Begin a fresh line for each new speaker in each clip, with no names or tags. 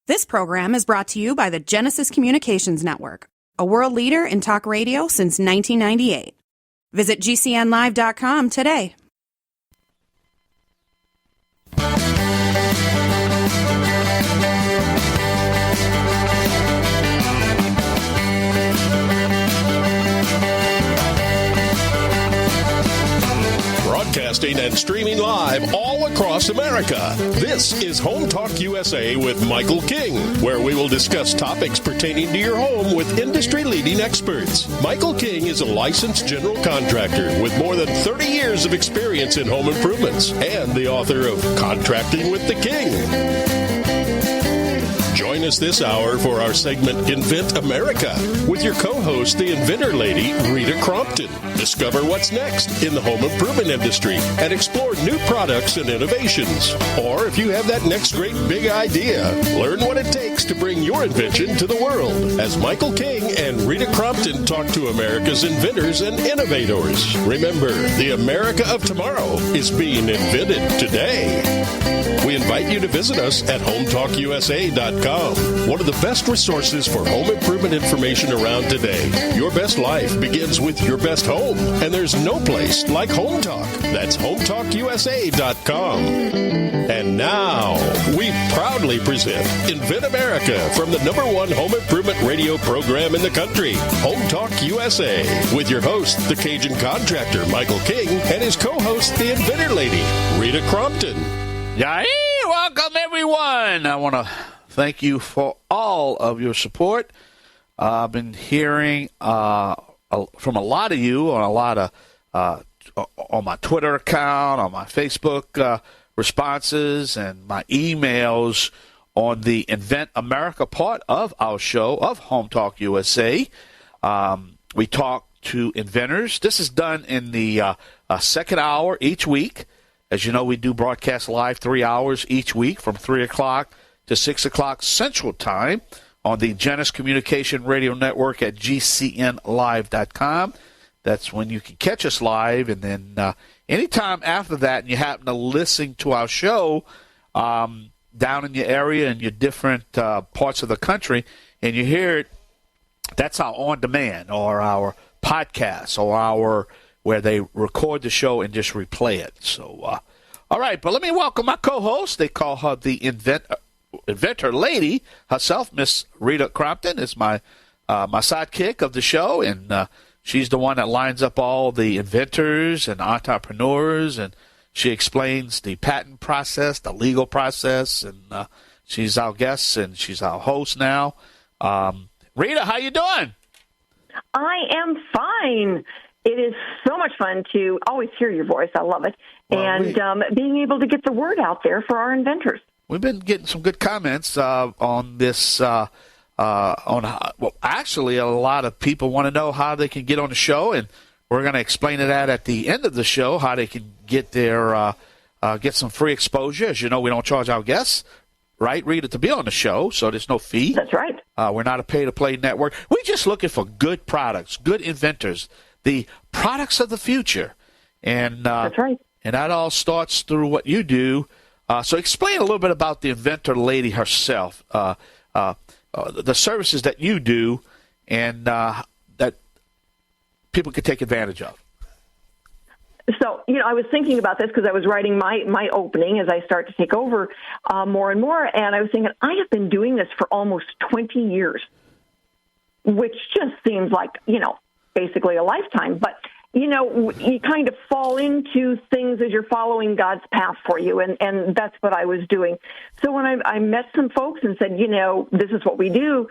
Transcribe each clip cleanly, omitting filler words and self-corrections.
This program is brought to you by the Genesis Communications Network, a world leader in talk radio since 1998. Visit GCNlive.com today.
Broadcasting and streaming live all across America. This is Home Talk USA with Michael King, where we will discuss topics pertaining to your home with industry-leading experts. Michael King is a licensed general contractor with more than 30 years of experience in home improvements and the author of Contracting with the King. Join us this hour for our segment Invent America with your co-host, the inventor lady, Rita Crompton. Discover what's next in the home improvement industry and explore new products and innovations. Or if you have that next great big idea, learn what it takes to bring your invention to the world as Michael King and Rita Crompton talk to America's inventors and innovators. Remember, the America of tomorrow is being invented today. We invite you to visit us at HomeTalkUSA.com. One of the best resources for home improvement information around today. Your best life begins with your best home, and there's no place like Home Talk. That's HomeTalkUSA.com. And now, we proudly present Invent America from the #1 home improvement radio program in the country, Home Talk USA, with your host, the Cajun contractor, Michael King, and his co-host, the inventor lady, Rita Crompton.
Yay! Welcome, everyone. I want to thank you for all of your support. I've been hearing from a lot of you on a lot of on my Twitter account, on my Facebook responses, and my emails on the Invent America part of our show of Home Talk USA. We talk to inventors. This is done in the second hour each week. As you know, we do broadcast live 3 hours each week from 3 o'clock to 6 o'clock Central Time on the Genesis Communication Radio Network at GCNlive.com. That's when you can catch us live. And then anytime after that, and you happen to listen to our show down in your area and your different parts of the country, and you hear it, that's our on-demand or our podcast or our where they record the show and just replay it. So, all right, but let me welcome my co-host. They call her the inventor lady herself. Miss Rita Crompton is my sidekick of the show, and she's the one that lines up all the inventors and entrepreneurs, and she explains the patent process, the legal process, and she's our guest, and she's our host now. Rita, how you doing?
I am fine. It is so much fun to always hear your voice. I love it. Well, and being able to get the word out there for our inventors.
We've been getting some good comments on this. Actually, a lot of people want to know how they can get on the show, and we're going to explain that at the end of the show, how they can get their get some free exposure. As you know, we don't charge our guests, right, Rita, to be on the show, so there's no fee.
That's right.
We're not a pay-to-play network. We're just looking for good products, good inventors, the products of the future. And
that's right.
And that all starts through what you do. So explain a little bit about the inventor lady herself, the services that you do, and that people could take advantage of.
So, I was thinking about this because I was writing my opening as I start to take over more and more, and I was thinking, I have been doing this for almost 20 years, which just seems like, basically a lifetime. But, you kind of fall into things as you're following God's path for you, and that's what I was doing. So when I met some folks and said, this is what we do,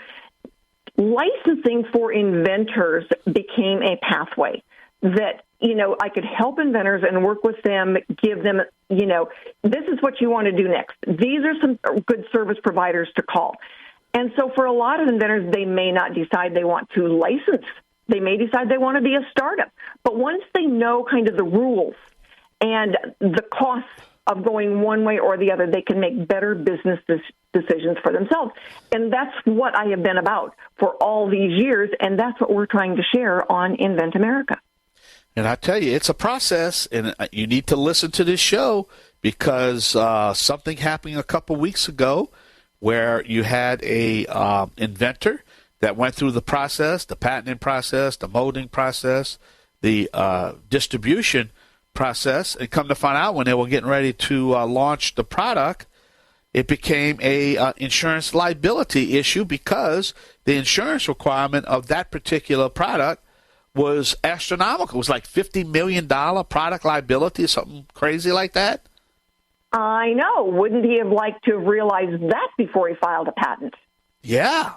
licensing for inventors became a pathway that, I could help inventors and work with them, give them, this is what you want to do next. These are some good service providers to call. And so for a lot of inventors, they may not decide they want to license. They may decide they want to be a startup. But once they know kind of the rules and the costs of going one way or the other, they can make better business decisions for themselves. And that's what I have been about for all these years, and that's what we're trying to share on Invent America.
And I tell you, it's a process, and you need to listen to this show because something happened a couple weeks ago where you had a inventor that went through the process, the patenting process, the molding process, the distribution process, and come to find out when they were getting ready to launch the product, it became a insurance liability issue because the insurance requirement of that particular product was astronomical. It was like $50 million product liability, something crazy like that.
I know. Wouldn't he have liked to have realized that before he filed a patent?
Yeah.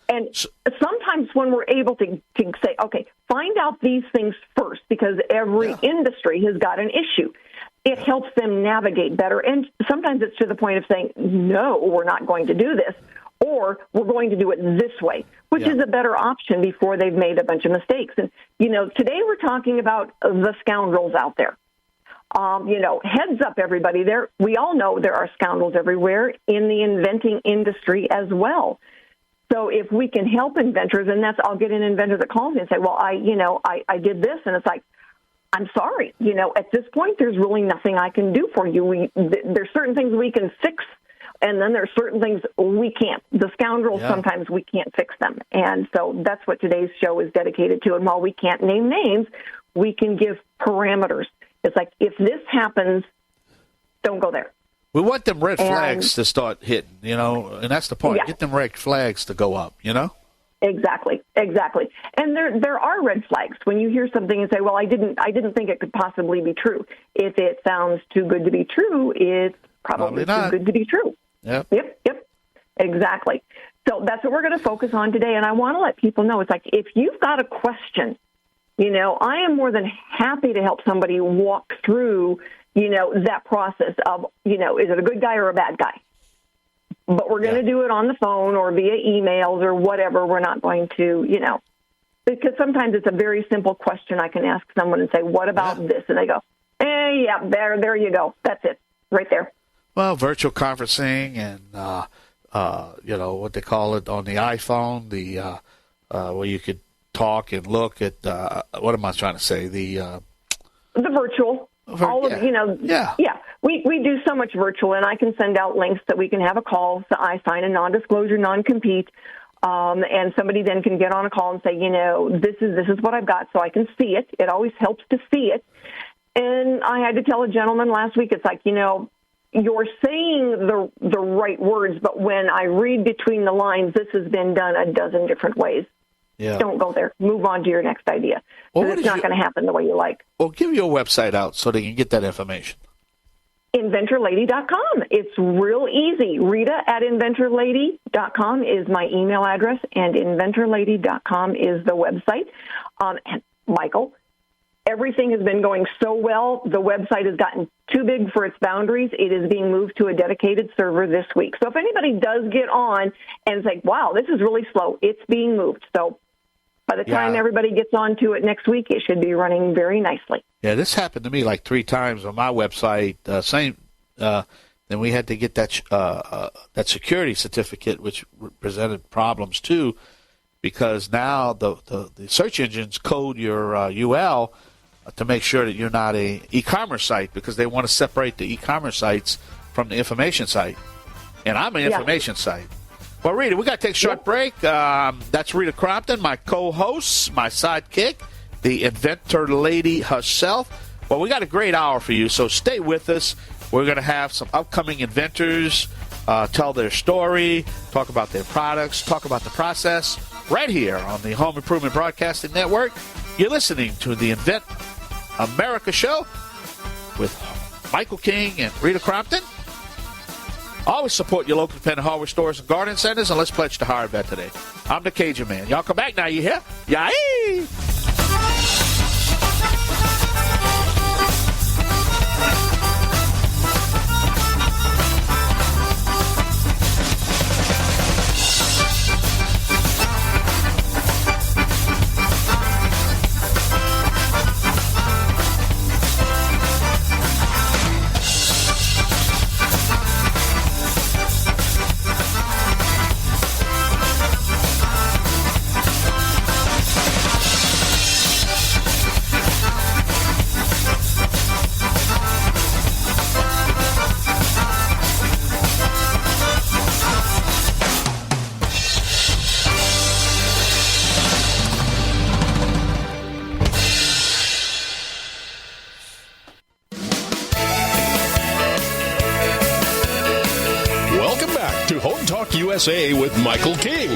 And sometimes when we're able to say, okay, find out these things first, because every industry has got an issue. It helps them navigate better. And sometimes it's to the point of saying, no, we're not going to do this, or we're going to do it this way, which is a better option before they've made a bunch of mistakes. And, today we're talking about the scoundrels out there. Heads up, everybody. We all know there are scoundrels everywhere in the inventing industry as well. So if we can help inventors, and I'll get an inventor that calls me and say, well, I did this, and it's like, I'm sorry. At this point, there's really nothing I can do for you. There's certain things we can fix, and then there's certain things we can't. The scoundrels, sometimes we can't fix them. And so that's what today's show is dedicated to. And while we can't name names, we can give parameters. It's like, if this happens, don't go there.
We want them red flags to start hitting, and that's the point. Yeah. Get them red flags to go up, Exactly. And there are red flags when you hear something and say, well, I didn't think it could possibly be true. If it sounds too good to be true, it's probably too good to be true. Yep.
Exactly. So that's what we're going to focus on today. And I want to let people know, it's like, if you've got a question, I am more than happy to help somebody walk through, that process of, is it a good guy or a bad guy? But we're going to do it on the phone or via emails or whatever. We're not going to, because sometimes it's a very simple question. I can ask someone and say, what about this? And they go, there you go. That's it right there.
Well, virtual conferencing and, what they call it on the iPhone, where you could talk and look at, what am I trying to say? The virtual. We do so much virtual, and I can send out links that we can have a call. So I sign a non-disclosure, non-compete, and somebody then can get on a call and say, this is what I've got, so I can see it. It always helps to see it. And I had to tell a gentleman last week, it's like, you're saying the right words, but when I read between the lines, this has been done a dozen different ways. Yeah.
Don't go there. Move on to your next idea. It's not going to happen the way you like.
Well, give your website out so they can get that information.
Inventorlady.com. It's real easy. Rita at inventorlady.com is my email address, and inventorlady.com is the website. And Michael, everything has been going so well. The website has gotten too big for its boundaries. It is being moved to a dedicated server this week. So if anybody does get on and say, wow, this is really slow, it's being moved. So by the time everybody gets onto it next week, it should be running very nicely.
Yeah, this happened to me like 3 times on my website. Then we had to get that security certificate, which presented problems too, because now the search engines code your UL to make sure that you're not a e-commerce site, because they want to separate the e-commerce sites from the information site. And I'm an information site. Well, Rita, we got to take a short break. That's Rita Crompton, my co-host, my sidekick, the inventor lady herself. Well, we got a great hour for you, so stay with us. We're going to have some upcoming inventors tell their story, talk about their products, talk about the process, right here on the Home Improvement Broadcasting Network. You're listening to the Invent America Show with Michael King and Rita Crompton. Always support your local independent hardware stores and garden centers, and let's pledge to hire a vet today. I'm the Cajun Man. Y'all come back now, you hear? Yay!
Home Talk USA with Michael King.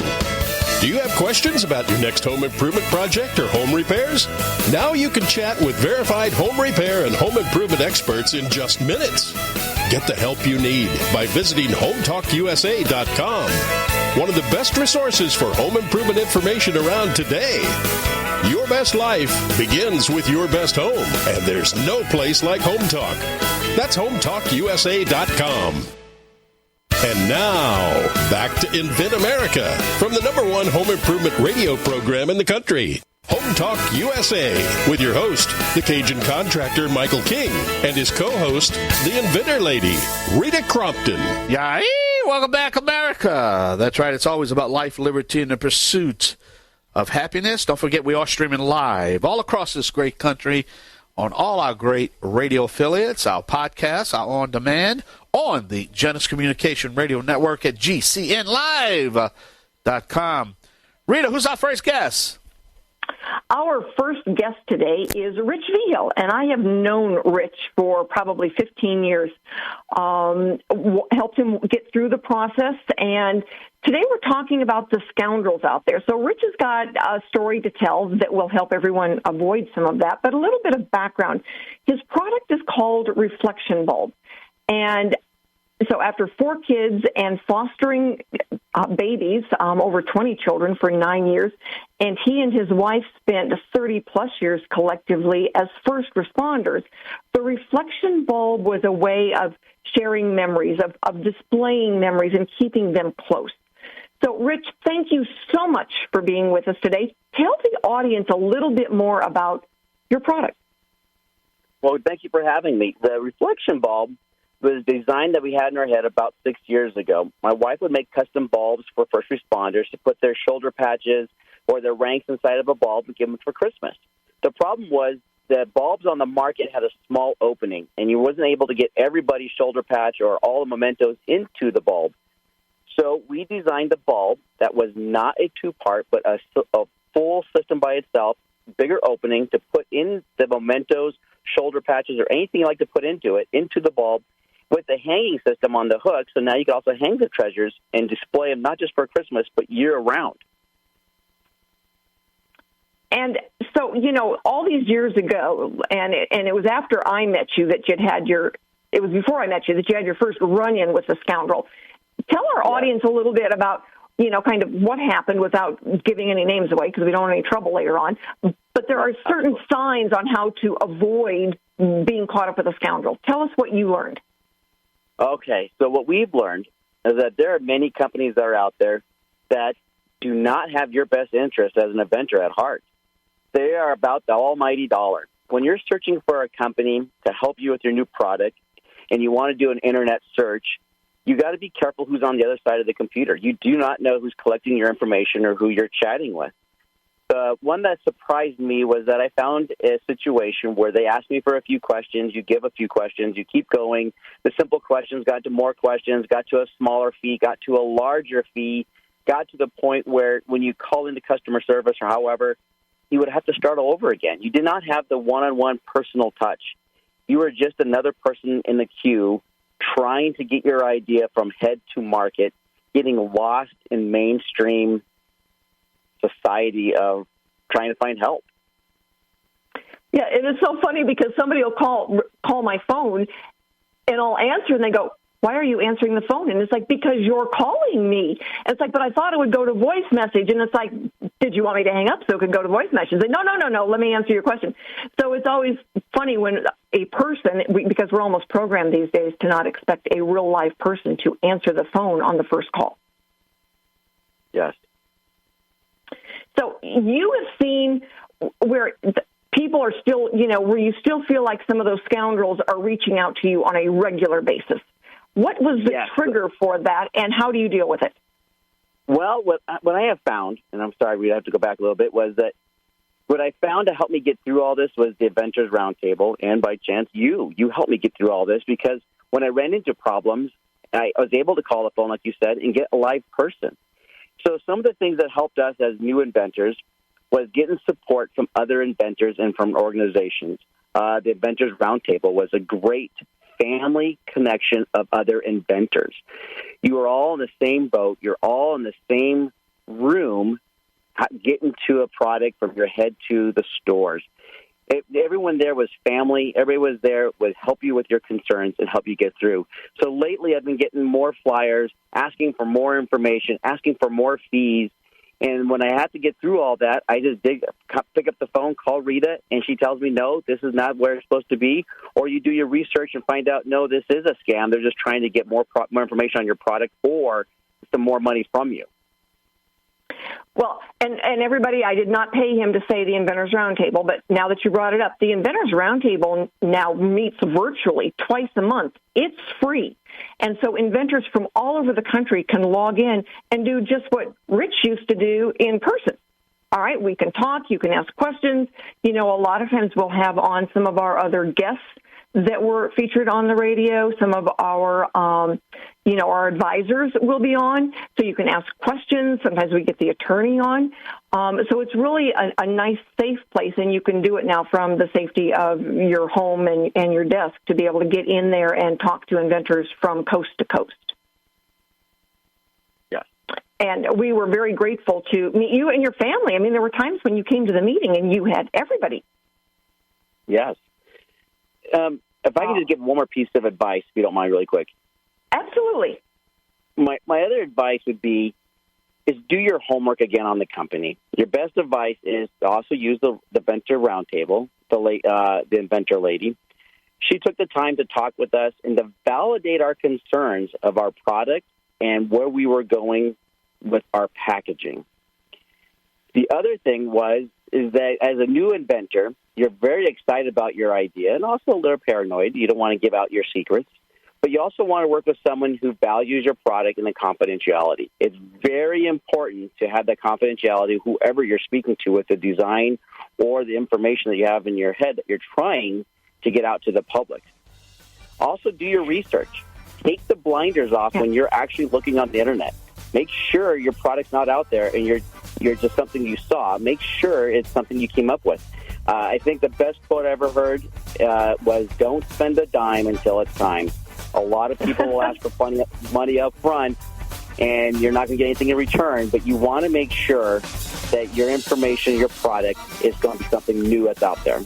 Do you have questions about your next home improvement project or home repairs? Now you can chat with verified home repair and home improvement experts in just minutes. Get the help you need by visiting HomeTalkUSA.com. One of the best resources for home improvement information around today. Your best life begins with your best home, and there's no place like Home Talk. That's HomeTalkUSA.com. And now, back to Invent America from the #1 home improvement radio program in the country. Home Talk USA with your host, the Cajun contractor Michael King, and his co-host, the Inventor Lady, Rita Crompton.
Yay! Welcome back, America. That's right. It's always about life, liberty, and the pursuit of happiness. Don't forget, we are streaming live all across this great country on all our great radio affiliates, our podcasts, our on-demand, on the Genesis Communication Radio Network at GCNlive.com. Rita, who's our first guest?
Our first guest today is Rich Vigil, and I have known Rich for probably 15 years. Helped him get through the process, and today we're talking about the scoundrels out there. So Rich has got a story to tell that will help everyone avoid some of that, but a little bit of background. His product is called Reflection Bulb, and so after 4 kids and fostering babies, over 20 children for 9 years, and he and his wife spent 30-plus years collectively as first responders, the Reflection Bulb was a way of sharing memories, of displaying memories and keeping them close. So, Rich, thank you so much for being with us today. Tell the audience a little bit more about your product.
Well, thank you for having me. The Reflection Bulb was a design that we had in our head about 6 years ago. My wife would make custom bulbs for first responders to put their shoulder patches or their ranks inside of a bulb and give them for Christmas. The problem was the bulbs on the market had a small opening, and you wasn't able to get everybody's shoulder patch or all the mementos into the bulb. So we designed a bulb that was not a 2-part, but a full system by itself, bigger opening to put in the mementos, shoulder patches, or anything you like to put into it, into the bulb, with the hanging system on the hook, so now you can also hang the treasures and display them not just for Christmas, but year-round.
And so, all these years ago, and it was after I met you that it was before I met you that you had your first run-in with the scoundrel. Tell our audience a little bit about, kind of what happened without giving any names away because we don't want any trouble later on. But there are certain signs on how to avoid being caught up with a scoundrel. Tell us what you learned.
Okay, so what we've learned is that there are many companies that are out there that do not have your best interest as an inventor at heart. They are about the almighty dollar. When you're searching for a company to help you with your new product and you want to do an internet search, you got to be careful who's on the other side of the computer. You do not know who's collecting your information or who you're chatting with. The one that surprised me was that I found a situation where they asked me for a few questions, you give a few questions, you keep going. The simple questions got to more questions, got to a smaller fee, got to a larger fee, got to the point where when you call into customer service or however, you would have to start all over again. You did not have the one-on-one personal touch. You were just another person in the queue trying to get your idea from head to market, getting lost in mainstream society of trying to find help.
Yeah, and it's so funny because somebody will call my phone, and I'll answer, and they go, "Why are you answering the phone?" And it's like, "Because you're calling me." And it's like, "But I thought it would go to voice message." And it's like, "Did you want me to hang up so it could go to voice message?" They say, No. Let me answer your question. So it's always funny when a person, because we're almost programmed these days to not expect a real live person to answer the phone on the first call.
Yes.
So you have seen where people are still, where you still feel like some of those scoundrels are reaching out to you on a regular basis. What was the trigger for that, and how do you deal with it?
Well, what I have found, and I'm sorry, we have to go back a little bit, was that what I found to help me get through all this was the Inventors Roundtable, and by chance, you helped me get through all this, because when I ran into problems, I was able to call the phone, like you said, and get a live person. So some of the things that helped us as new inventors was getting support from other inventors and from organizations. The Inventors Roundtable was a great family connection of other inventors. You are all in the same boat. You're all in the same room getting to a product from your head to the stores. Everyone there was family. Everybody was there would help you with your concerns and help you get through. So lately I've been getting more flyers, asking for more information, asking for more fees. And when I have to get through all that, I just pick up the phone, call Rita, and she tells me, no, this is not where it's supposed to be. Or you do your research and find out, no, this is a scam. They're just trying to get more information on your product or some more money from you.
Well, and everybody, I did not pay him to say the Inventors Roundtable, but now that you brought it up, the Inventors Roundtable now meets virtually twice a month. It's free. And so inventors from all over the country can log in and do just what Rich used to do in person. All right, we can talk, you can ask questions. You know, a lot of times we'll have on some of our other guests that were featured on the radio. Some of our, our advisors will be on, so you can ask questions. Sometimes we get the attorney on. So it's really a nice, safe place, and you can do it now from the safety of your home and your desk to be able to get in there and talk to inventors from coast to coast.
Yeah.
And we were very grateful to meet you and your family. I mean, there were times when you came to the meeting and you had everybody.
Yes. If I can just give one more piece of advice, if you don't mind, really quick.
Absolutely.
My other advice would be is do your homework again on the company. Your best advice is to also use the Inventor Roundtable, the inventor lady. She took the time to talk with us and to validate our concerns of our product and where we were going with our packaging. The other thing is that as a new inventor, you're very excited about your idea and also a little paranoid. You don't want to give out your secrets. But you also want to work with someone who values your product and the confidentiality. It's very important to have that confidentiality, whoever you're speaking to, with the design or the information that you have in your head that you're trying to get out to the public. Also, do your research. Take the blinders off when you're actually looking on the Internet. Make sure your product's not out there and you're just something you saw. Make sure it's something you came up with. I think the best quote I ever heard was, don't spend a dime until it's time. A lot of people will ask for money up front, and you're not going to get anything in return, but you want to make sure that your information, your product, is going to be something new that's out there.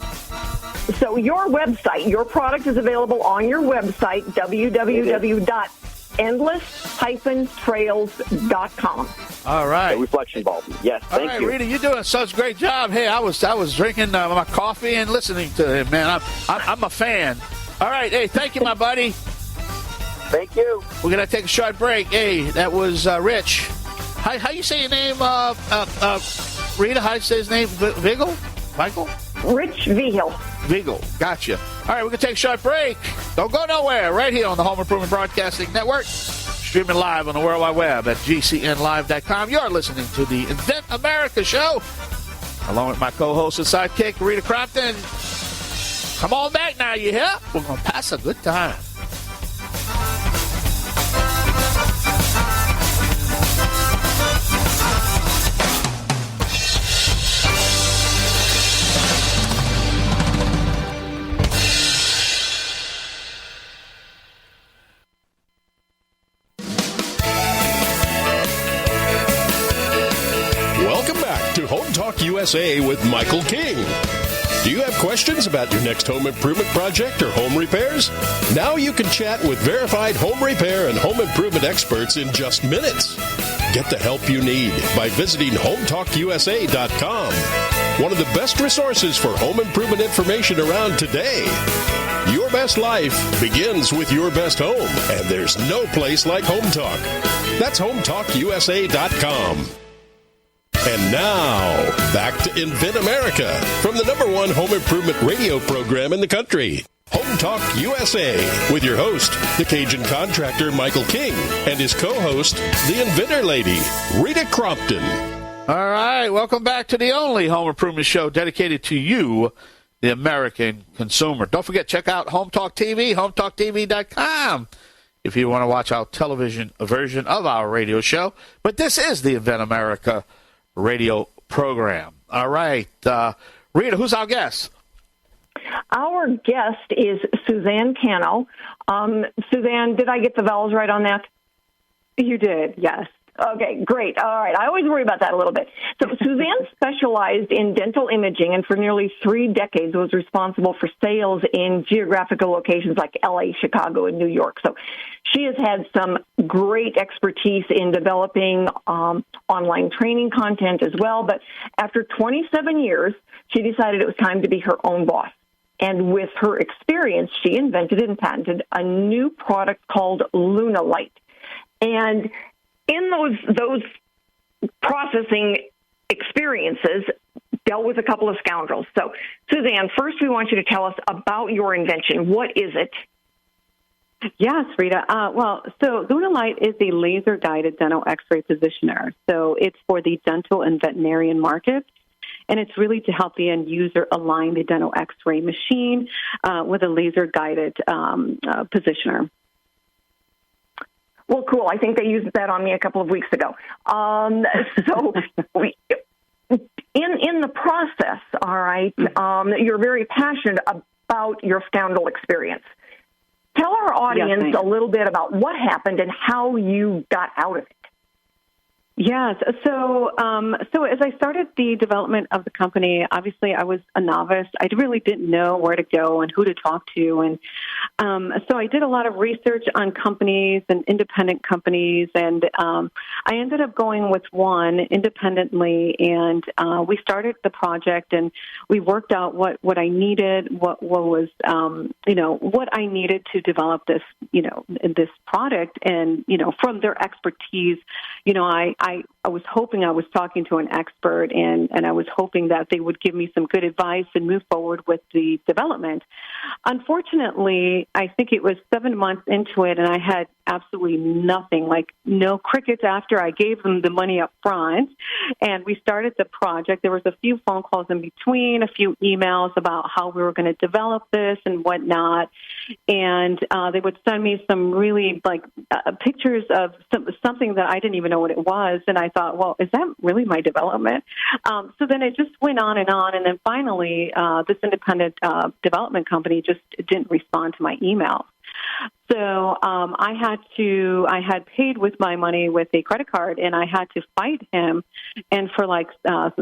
So your website, your product is available on your website, www.endless-trails.com.
All right.
The reflection bulb. Yes, thank you.
Rita, you're doing such a great job. Hey, I was drinking my coffee and listening to him, man. I'm a fan. All right. Hey, thank you, my buddy.
Thank you.
We're going to take a short break. Hey, that was Rich. How you say your name, Rita? How you say his name? Vigil? Michael?
Rich Vigil.
Vigil. Gotcha. All right, we're going to take a short break. Don't go nowhere. Right here on the Home Improvement Broadcasting Network. Streaming live on the World Wide Web at GCNlive.com. You're listening to the Invent America Show, along with my co-host and sidekick, Rita Crompton. Come on back now, you hear? We're going to pass a good time.
Home Talk USA with Michael King. Do you have questions about your next home improvement project or home repairs? Now you can chat with verified home repair and home improvement experts in just minutes. Get the help you need by visiting HomeTalkUSA.com. One of the best resources for home improvement information around today. Your best life begins with your best home, and there's no place like Home Talk. That's HomeTalkUSA.com. And now, back to Invent America from the #1 home improvement radio program in the country. Home Talk USA with your host, the Cajun contractor Michael King, and his co-host, the inventor lady, Rita Crompton.
All right, welcome back to the only home improvement show dedicated to you, the American consumer. Don't forget, check out Home Talk TV, HomeTalkTV.com, if you want to watch our television version of our radio show. But this is the Invent America radio program. All right. Rita, who's our guest?
Our guest is Suzanne Cano. Suzanne, did I get the vowels right on that?
You did, yes.
Okay, great. All right. I always worry about that a little bit. So Suzanne specialized in dental imaging and for nearly 3 decades was responsible for sales in geographical locations like LA, Chicago, and New York. So she has had some great expertise in developing online training content as well. But after 27 years, she decided it was time to be her own boss. And with her experience, she invented and patented a new product called LunaLite. And in those processing experiences, dealt with a couple of scoundrels. So, Suzanne, first we want you to tell us about your invention. What is it?
Yes, Rita. So LunaLite is a laser-guided dental X-ray positioner. So it's for the dental and veterinarian markets. And it's really to help the end user align the dental X-ray machine with a laser-guided positioner.
Well, cool. I think they used that on me a couple of weeks ago. So in the process, all right, you're very passionate about your scoundrel experience. Tell our audience a little bit about what happened and how you got out of it.
Yes. So as I started the development of the company, obviously I was a novice. I really didn't know where to go and who to talk to. And so I did a lot of research on companies and independent companies. And I ended up going with one independently. And we started the project and we worked out what I needed, what was, what I needed to develop this, this product. And, from their expertise, I was hoping I was talking to an expert, and I was hoping that they would give me some good advice and move forward with the development. Unfortunately, I think it was 7 months into it, and I had absolutely nothing, like no crickets after I gave them the money up front. And we started the project. There was a few phone calls in between, a few emails about how we were going to develop this and whatnot. And they would send me some really pictures of something that I didn't even know what it was. And I thought, well, is that really my development? So then it just went on. And then finally, this independent development company just didn't respond to my email. So I had paid with my money with a credit card, and I had to fight him. And for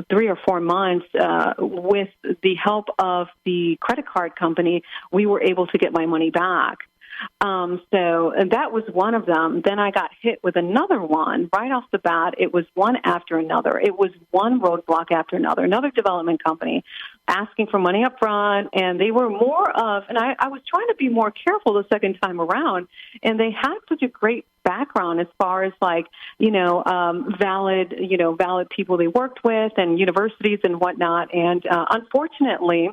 3 or 4 months, with the help of the credit card company, we were able to get my money back. And that was one of them. Then I got hit with another one right off the bat. It was one after another. It was one roadblock after another development company asking for money up front. And they were more of, and I was trying to be more careful the second time around. And they had such a great background as far as valid people they worked with and universities and whatnot. And unfortunately,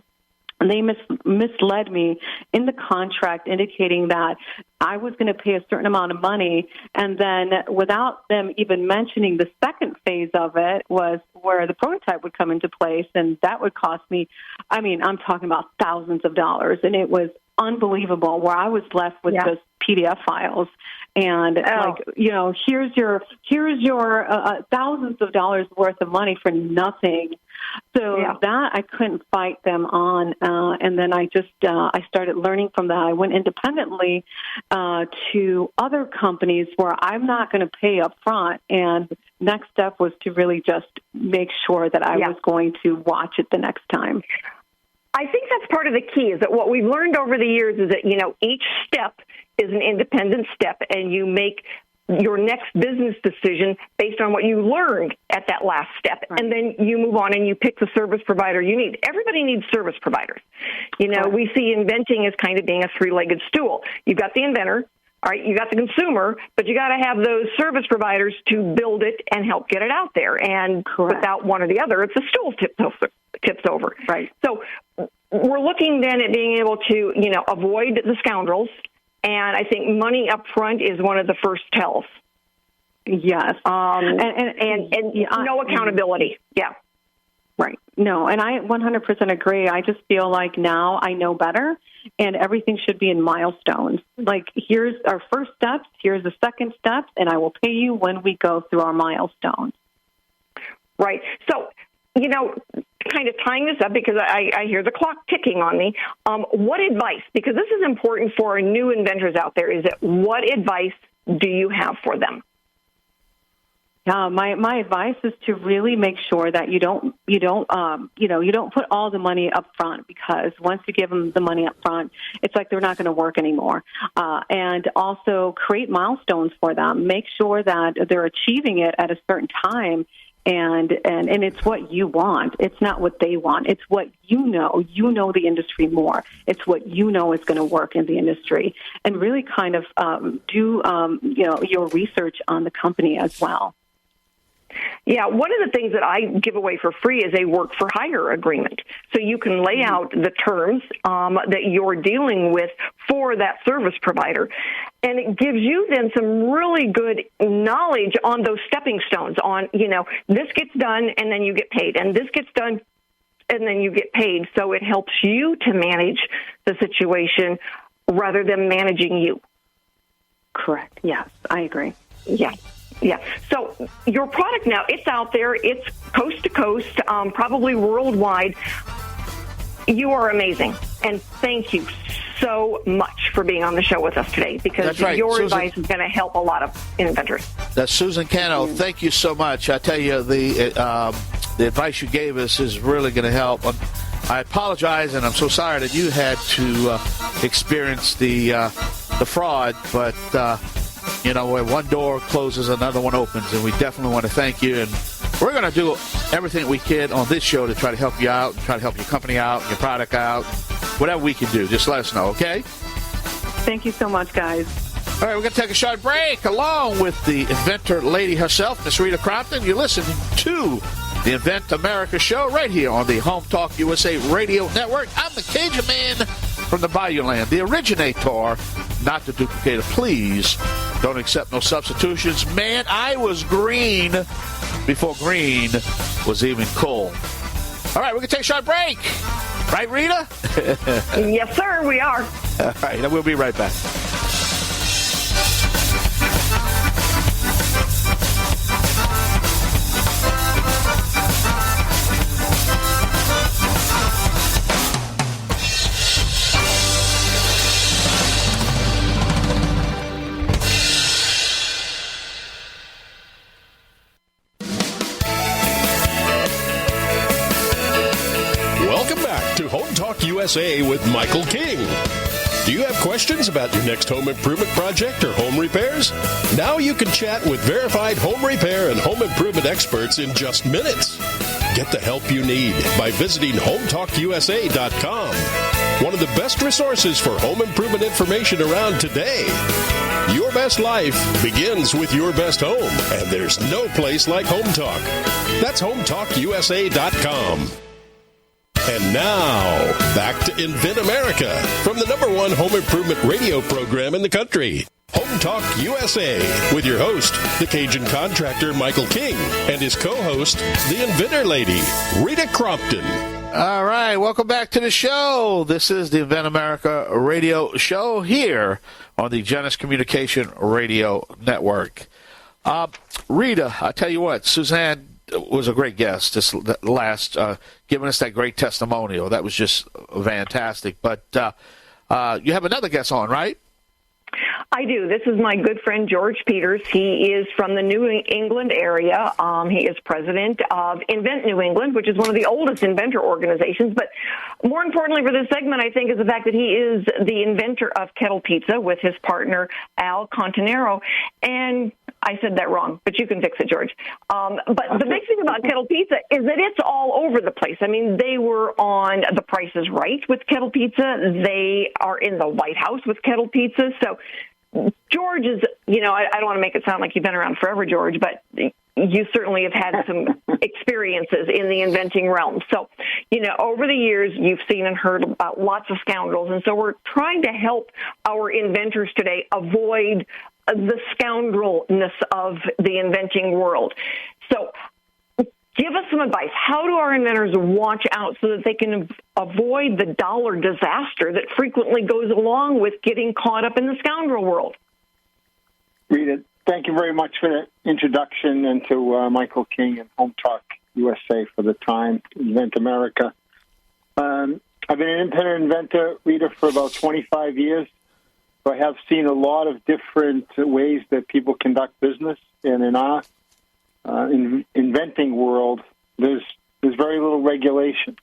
they misled me in the contract, indicating that I was going to pay a certain amount of money, and then without them even mentioning the second phase of it was where the prototype would come into place, and that would cost me, I'm talking about thousands of dollars, and it was unbelievable, where I was left with just PDF files. And here's your thousands of dollars worth of money for nothing. So that I couldn't fight them on, and then I started learning from that. I went independently to other companies where I'm not going to pay up front, and next step was to really just make sure that I was going to watch it the next time.
I think that's part of the key, is that what we've learned over the years is that, each step is an independent step, and you make your next business decision based on what you learned at that last step. Right. And then you move on and you pick the service provider you need. Everybody needs service providers. We see inventing as kind of being a three-legged stool. You've got the inventor, all right, you got the consumer, but you got to have those service providers to build it and help get it out there. And without one or the other, it's a stool tips over.
Right.
So we're looking then at being able to, avoid the scoundrels. And I think money up front is one of the first tells.
Yes.
And no accountability. Yeah.
Right. No, and I 100% agree. I just feel like now I know better, and everything should be in milestones. Like, here's our first steps, here's the second step, and I will pay you when we go through our milestones.
Right. So, kind of tying this up because I hear the clock ticking on me. What advice, because this is important for our new inventors out there, is that what advice do you have for them?
My advice is to really make sure that you don't put all the money up front, because once you give them the money up front, it's like they're not going to work anymore. And also create milestones for them. Make sure that they're achieving it at a certain time. And it's what you want. It's not what they want. It's what you know. You know the industry more. It's what you know is going to work in the industry. And really kind of do your research on the company as well.
Yeah, one of the things that I give away for free is a work-for-hire agreement. So you can lay out the terms that you're dealing with for that service provider. And it gives you then some really good knowledge on those stepping stones on, this gets done and then you get paid, and this gets done and then you get paid. So it helps you to manage the situation rather than managing you.
Correct. Yes, I agree.
Yeah. Yeah. So your product now, it's out there. It's coast to coast, probably worldwide. You are amazing. And thank you so much for being on the show with us today, because your
Susan,
advice is going to help a lot of inventors.
That's Suzanne Cano. Thank you so much. I tell you, the advice you gave us is really going to help. I apologize, and I'm so sorry that you had to experience the fraud, but where one door closes, another one opens, and we definitely want to thank you. And we're going to do everything we can on this show to try to help you out, try to help your company out, your product out, whatever we can do. Just let us know, okay?
Thank you so much, guys.
All right, we're going to take a short break. Along with the inventor lady herself, Miss Rita Crompton, you're listening to the Invent America show right here on the Home Talk USA Radio Network. I'm the Cajun man from the Bayou Land, the originator, not the duplicator. Please don't accept no substitutions. Man, I was green before green was even cool. All right, we're going to take a short break. Right, Rita?
Yes, sir, we are.
All right, and we'll be right back.
Home Talk USA with Michael King. Do you have questions about your next home improvement project or home repairs? Now you can chat with verified home repair and home improvement experts in just minutes. Get the help you need by visiting HomeTalkUSA.com. One of the best resources for home improvement information around today. Your best life begins with your best home, and there's no place like Home Talk. That's HomeTalkUSA.com. And now, back to Invent America from the #1 home improvement radio program in the country, Home Talk USA, with your host, the Cajun contractor Michael King, and his co-host, the inventor lady, Rita Crompton.
All right, welcome back to the show. This is the Invent America radio show here on the Genesis Communication Radio Network. Rita, I tell you what, Suzanne was a great guest this last, giving us that great testimonial. That was just fantastic. But you have another guest on, right?
I do. This is my good friend, George Peters. He is from the New England area. He is president of Invent New England, which is one of the oldest inventor organizations. But more importantly for this segment, I think, is the fact that he is the inventor of Kettle Pizza with his partner, Al Contanero. And I said that wrong, but you can fix it, George. But the big thing about Kettle Pizza is that it's all over the place. I mean, they were on The Price is Right with Kettle Pizza. They are in the White House with Kettle Pizza. So George is, I don't want to make it sound like you've been around forever, George, but you certainly have had some experiences in the inventing realm. So, over the years, you've seen and heard about lots of scoundrels. And so we're trying to help our inventors today avoid the scoundrelness of the inventing world. So give us some advice. How do our inventors watch out so that they can avoid the dollar disaster that frequently goes along with getting caught up in the scoundrel world?
Rita, thank you very much for that introduction, and to Michael King and Home Talk USA for the time, Invent America. I've been an independent inventor, Rita, for about 25 years. So I have seen a lot of different ways that people conduct business. And in our inventing world, there's very little regulation.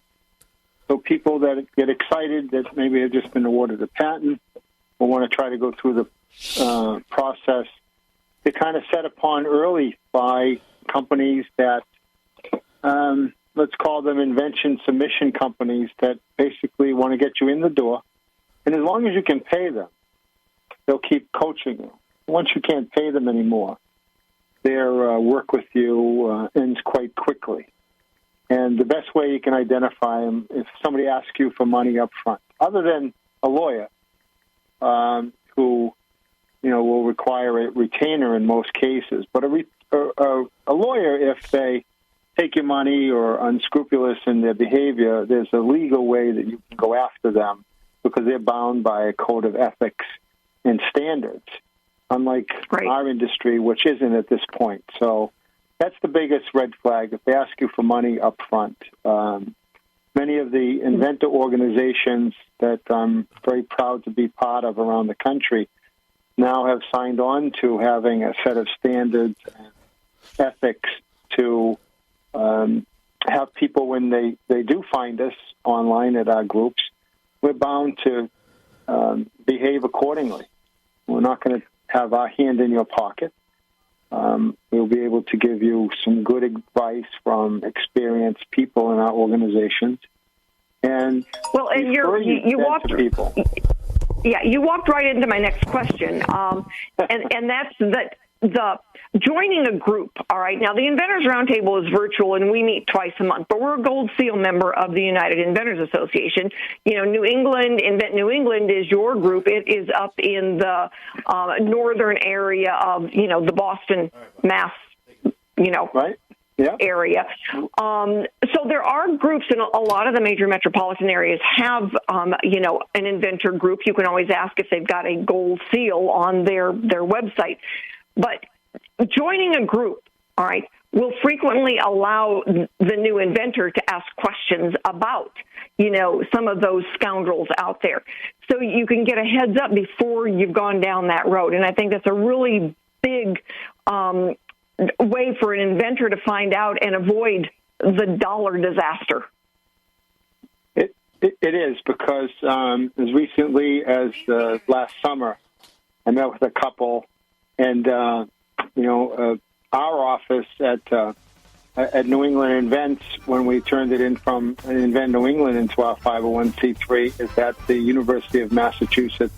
So people that get excited that maybe have just been awarded a patent or want to try to go through the process, they're kind of set upon early by companies that, let's call them invention submission companies that basically want to get you in the door. And as long as you can pay them, they'll keep coaching you. Once you can't pay them anymore, their work with you ends quite quickly. And the best way you can identify them is somebody asks you for money up front, other than a lawyer who, will require a retainer in most cases. But a lawyer, if they take your money or unscrupulous in their behavior, there's a legal way that you can go after them because they're bound by a code of ethics and standards, unlike our industry, which isn't at this point. So that's the biggest red flag, if they ask you for money up front. Many of the inventor organizations that I'm very proud to be part of around the country now have signed on to having a set of standards and ethics to have people, when they do find us online at our groups, we're bound to behave accordingly. We're not going to have our hand in your pocket. We'll be able to give you some good advice from experienced people in our organizations. And
you walked
people.
Yeah, you walked right into my next question, and that's that the joining a group. All right, now the Inventors Roundtable is virtual, and we meet twice a month, but we're a Gold Seal member of the United Inventors Association. New England, Invent New England is your group. It is up in the northern area of the Boston, Mass.
Right. Yeah.
Area. So there are groups in a lot of the major metropolitan areas have, an inventor group. You can always ask if they've got a gold seal on their website. But joining a group, all right, will frequently allow the new inventor to ask questions about, some of those scoundrels out there. So you can get a heads up before you've gone down that road. And I think that's a really big way for an inventor to find out and avoid the dollar disaster.
It is, because as recently as last summer, I met with a couple, and our office at New England Invents, when we turned it in from Invent New England into our 501c3, is at the University of Massachusetts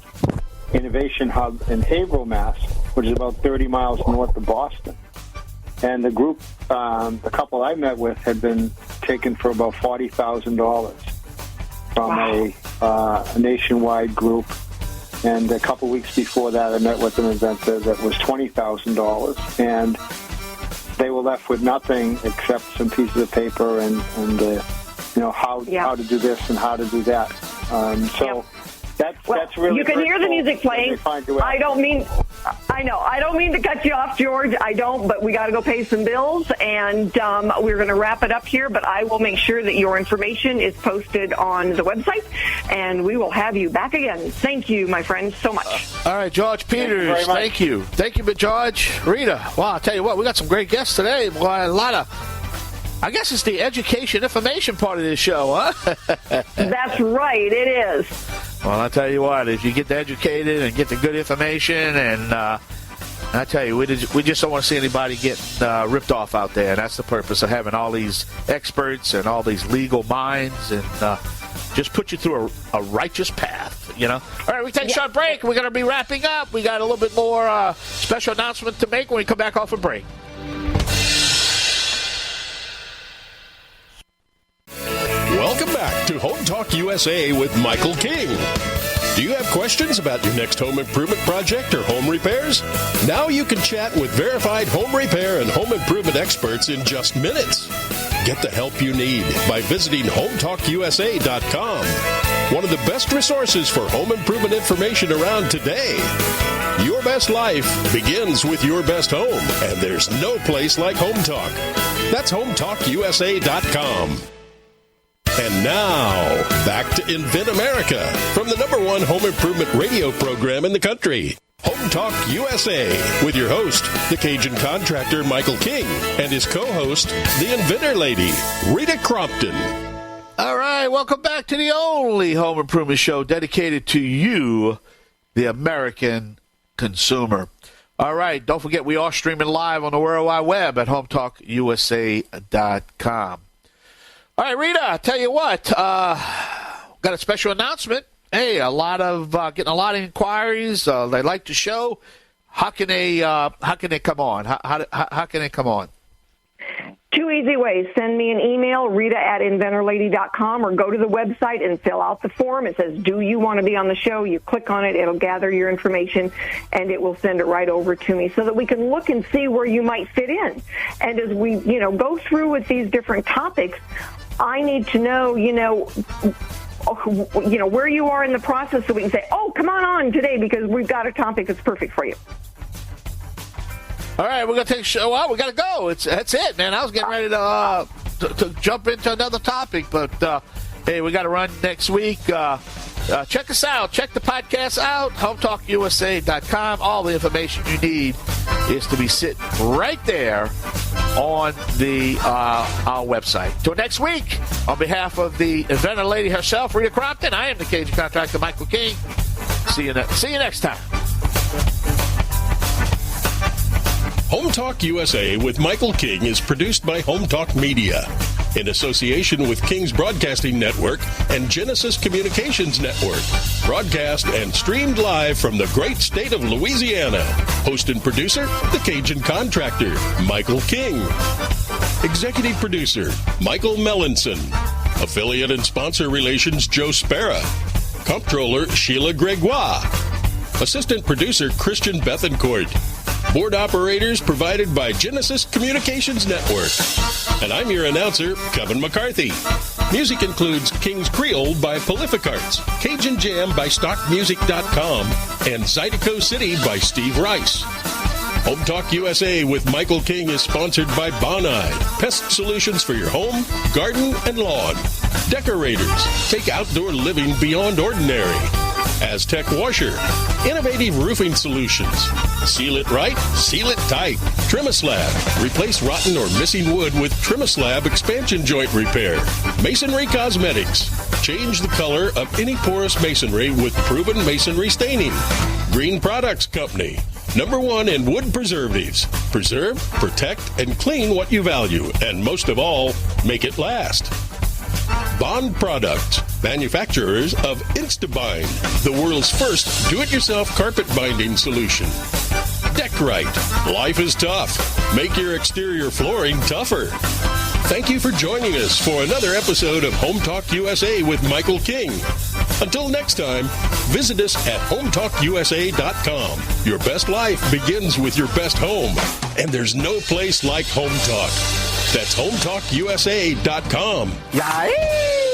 Innovation Hub in Haverhill, Mass., which is about 30 miles north of Boston. And the group, the couple I met with, had been taken for about $40,000 from a nationwide group. And a couple weeks before that, I met with an inventor that was $20,000. And they were left with nothing except some pieces of paper and how to do this and how to do that. That's really.
You can hear the music playing. I don't mean to cut you off, George. I don't, but we got to go pay some bills, and we're going to wrap it up here. But I will make sure that your information is posted on the website, and we will have you back again. Thank you, my friends, so much.
All right, George Peters, thank you. Thank you, George. Rita, wow, I'll tell you what, we got some great guests today. Well, a lot of, I guess it's the education information part of this show, huh?
That's right, it is.
Well, I'll tell you what, if you get educated and get the good information, and I tell you, we just don't want to see anybody get ripped off out there. And that's the purpose of having all these experts and all these legal minds, and just put you through a righteous path, All right, we take a short break. We're going to be wrapping up. We got a little bit more special announcement to make when we come back off a break.
Welcome back to Home Talk USA with Michael King. Do you have questions about your next home improvement project or home repairs? Now you can chat with verified home repair and home improvement experts in just minutes. Get the help you need by visiting HomeTalkUSA.com. One of the best resources for home improvement information around today. Your best life begins with your best home, and there's no place like Home Talk. That's HometalkUSA.com. And now, back to Invent America from the #1 home improvement radio program in the country. Home Talk USA with your host, the Cajun contractor Michael King, and his co-host, the Inventor Lady, Rita Crompton.
All right, welcome back to the only home improvement show dedicated to you, the American consumer. All right, don't forget we are streaming live on the World Wide Web at HometalkUSA.com. All right, Rita, I tell you what, got a special announcement. Hey, getting a lot of inquiries. They like the show. How can they come on? How can they come on?
2 easy ways. Send me an email, Rita@inventorlady.com, or go to the website and fill out the form. It says, do you want to be on the show? You click on it. It'll gather your information, and it will send it right over to me so that we can look and see where you might fit in. And as we, go through with these different topics, I need to know, where you are in the process so we can say, oh, come on today because we've got a topic that's perfect for you.
All right, we're going to take a show out. We got to go. That's it, man. I was getting ready to jump into another topic, but, hey, we got to run next week. Check us out. Check the podcast out, HometalkUSA.com. All the information you need is to be sitting right there on the our website. Till next week, on behalf of the inventor lady herself, Rita Crompton, I am the Cajun contractor, Michael King. See you next time.
Home Talk USA with Michael King is produced by Home Talk Media in association with King's Broadcasting Network and Genesis Communications Network. Broadcast and streamed live from the great state of Louisiana. Host and producer, the Cajun contractor, Michael King. Executive producer, Michael Mellinson. Affiliate and sponsor relations, Joe Spera. Comptroller, Sheila Gregoire. Assistant producer, Christian Bethencourt. Board operators provided by Genesis Communications Network. And I'm your announcer, Kevin McCarthy. Music includes King's Creole by Prolific Arts, Cajun Jam by StockMusic.com, and Zydeco City by Steve Rice. Home Talk USA with Michael King is sponsored by Bonide, pest solutions for your home, garden, and lawn. Decorators, take outdoor living beyond ordinary. Aztec Washer, innovative roofing solutions. Seal it right, seal it tight. Trimislab, replace rotten or missing wood with Trimislab expansion joint repair. Masonry Cosmetics, change the color of any porous masonry with proven masonry staining. Green Products Company, #1 in wood preservatives. Preserve, protect, and clean what you value, and most of all, make it last. Bond Products, manufacturers of InstaBind, the world's first do-it-yourself carpet binding solution. Deckrite, life is tough. Make your exterior flooring tougher. Thank you for joining us for another episode of Home Talk USA with Michael King. Until next time, visit us at HometalkUSA.com. Your best life begins with your best home, and there's no place like Home Talk. That's HometalkUSA.com.
Yay!